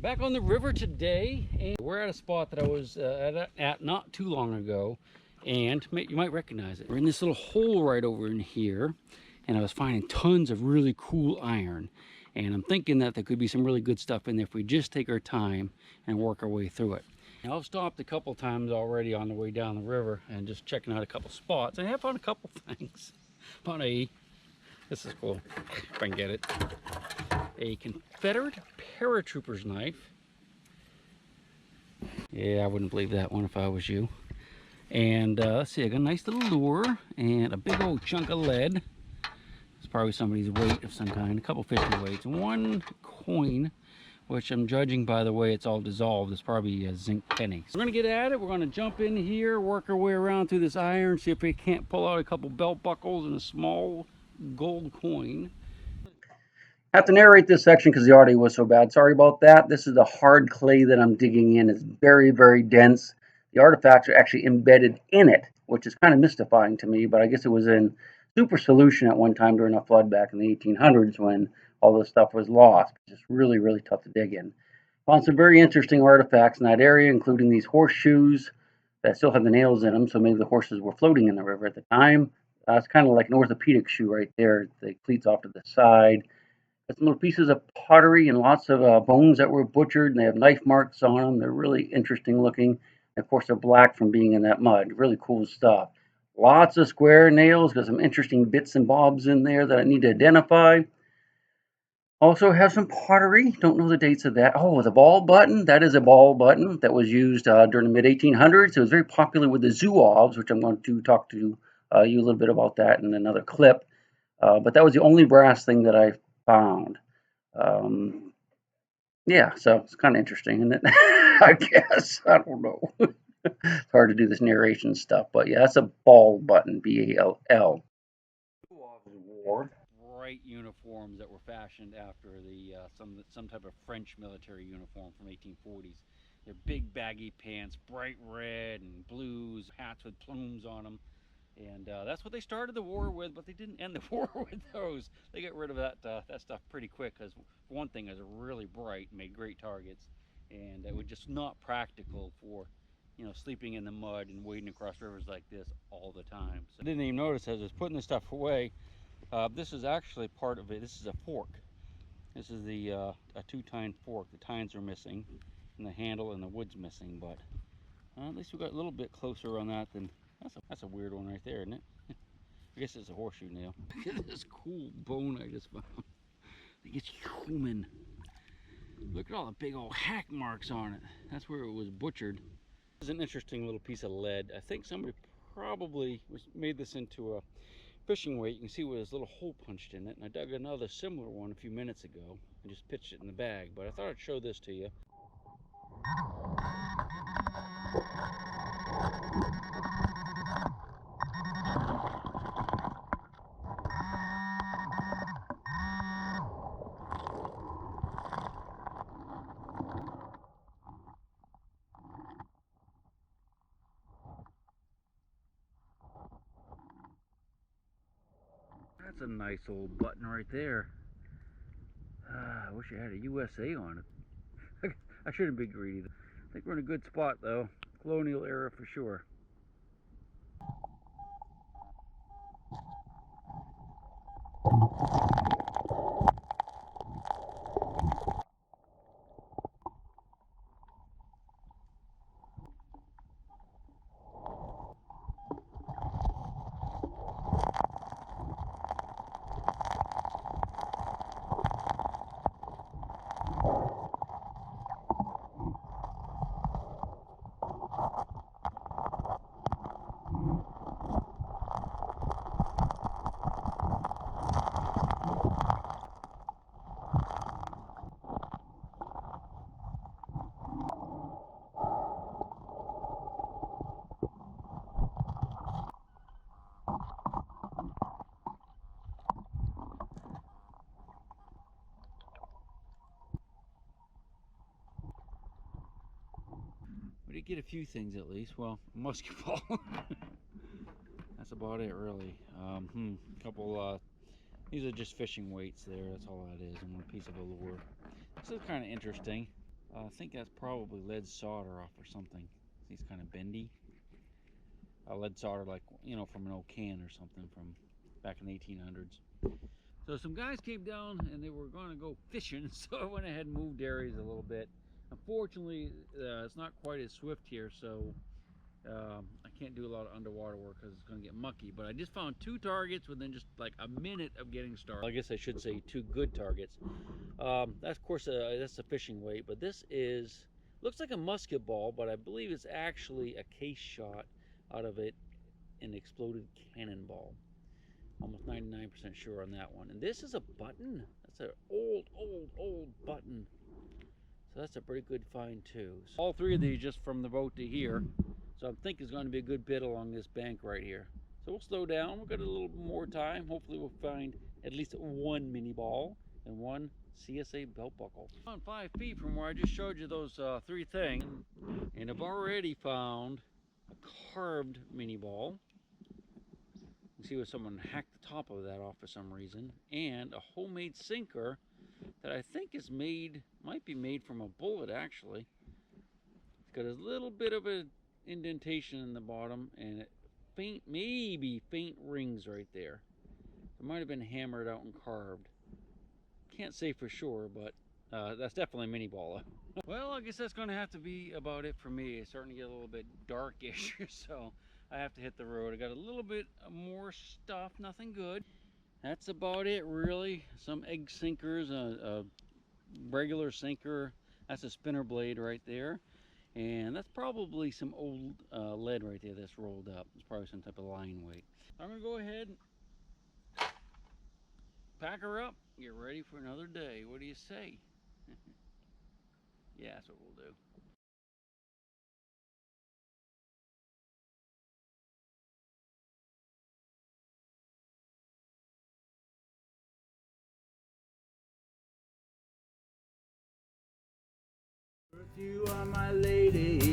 Back on the river today, and we're at a spot that I was at not too long ago, and you might recognize it. We're in this little hole right over in here, and I was finding tons of really cool iron, and I'm thinking that there could be some really good stuff in there if we just take our time and work our way through it. Now, I've stopped a couple times already on the way down the river and just checking out a couple spots, and I have found a couple things. This is cool, if I can get it. A Confederate paratrooper's knife. Yeah, I wouldn't believe that one if I was you. And let's see, I got a nice little lure and a big old chunk of lead. It's probably somebody's weight of some kind, a couple fishing weights, and one coin, which I'm judging by the way it's all dissolved. It's probably a zinc penny. So we're gonna get at it. We're gonna jump in here, work our way around through this iron, see if we can't pull out a couple belt buckles and a small gold coin. I have to narrate this section because the audio was so bad. Sorry about that. This is the hard clay that I'm digging in. It's very, very dense. The artifacts are actually embedded in it, which is kind of mystifying to me, but I guess it was in super solution at one time during a flood back in the 1800s when all this stuff was lost. It's just really, really tough to dig in. Found some very interesting artifacts in that area, including these horseshoes that still have the nails in them, so maybe the horses were floating in the river at the time. It's kind of like an orthopedic shoe right there. The cleats off to the side. Got some little pieces of pottery and lots of bones that were butchered, and they have knife marks on them. They're really interesting looking. And of course, they're black from being in that mud. Really cool stuff. Lots of square nails. Got some interesting bits and bobs in there that I need to identify. Also have some pottery. Don't know the dates of that. Oh, the ball button. That is a ball button that was used during the mid-1800s. It was very popular with the Zouaves, which I'm going to talk to you a little bit about that in another clip. But that was the only brass thing that I found. Yeah, so it's kind of interesting, isn't it? I guess. I don't know. It's hard to do this narration stuff, but yeah, that's a ball button, B-A-L-L. War. Bright uniforms that were fashioned after the some type of French military uniform from 1840s. They're big baggy pants, bright red and blues, hats with plumes on them. And that's what they started the war with, but they didn't end the war with those. They got rid of that stuff pretty quick because, for one thing, it was really bright, made great targets, and it was just not practical for, sleeping in the mud and wading across rivers like this all the time. So I didn't even notice as I was putting this stuff away. This is actually part of it. This is a fork. This is the a two-tine fork. The tines are missing, and the handle and the wood's missing, but at least we got a little bit closer on that than. That's a weird one right there, isn't it? I guess it's a horseshoe nail. Look at this cool bone I just found. I think it's human. Look at all the big old hack marks on it. That's where it was butchered. This is an interesting little piece of lead. I think somebody probably made this into a fishing weight. You can see where there's a little hole punched in it. And I dug another similar one a few minutes ago and just pitched it in the bag. But I thought I'd show this to you. That's a nice old button right there. I wish I had a USA on it. I shouldn't be greedy. I think we're in a good spot though. Colonial era for sure. We did get a few things at least. Well, a musket ball. That's about it, really. Couple. These are just fishing weights there. That's all that is, and one piece of a lure. This is kind of interesting. I think that's probably lead solder off or something. He's kind of bendy. Lead solder, like, you know, from an old can or something from back in the 1800s. So some guys came down and they were going to go fishing, so I went ahead and moved areas a little bit. Unfortunately, it's not quite as swift here, so I can't do a lot of underwater work because it's going to get mucky. But I just found 2 targets within just like a minute of getting started. I guess I should say 2 good targets. That's, of course, that's the fishing weight, but this looks like a musket ball, but I believe it's actually a case shot out of an exploded cannonball. Almost 99% sure on that one. And this is a button. That's an old button. So that's a pretty good find too. So all 3 of these just from the boat to here. So I think it's going to be a good bit along this bank right here. So we'll slow down. We've got a little more time. Hopefully we'll find at least 1 mini ball and 1 CSA belt buckle. On 5 feet from where I just showed you those 3 things, and I've already found a carved mini ball. You see where someone hacked the top of that off for some reason, and a homemade sinker that I think is might be made from a bullet actually. It's got a little bit of an indentation in the bottom and maybe faint rings right there. It might have been hammered out and carved. Can't say for sure, but that's definitely a mini ball. Well, I guess that's going to have to be about it for me. It's starting to get a little bit darkish, so I have to hit the road. I got a little bit more stuff, nothing good. That's about it, really. Some egg sinkers, a regular sinker. That's a spinner blade right there. And that's probably some old lead right there that's rolled up. It's probably some type of line weight. I'm going to go ahead and pack her up, get ready for another day. What do you say? Yeah, that's what we'll do. If you are my lady,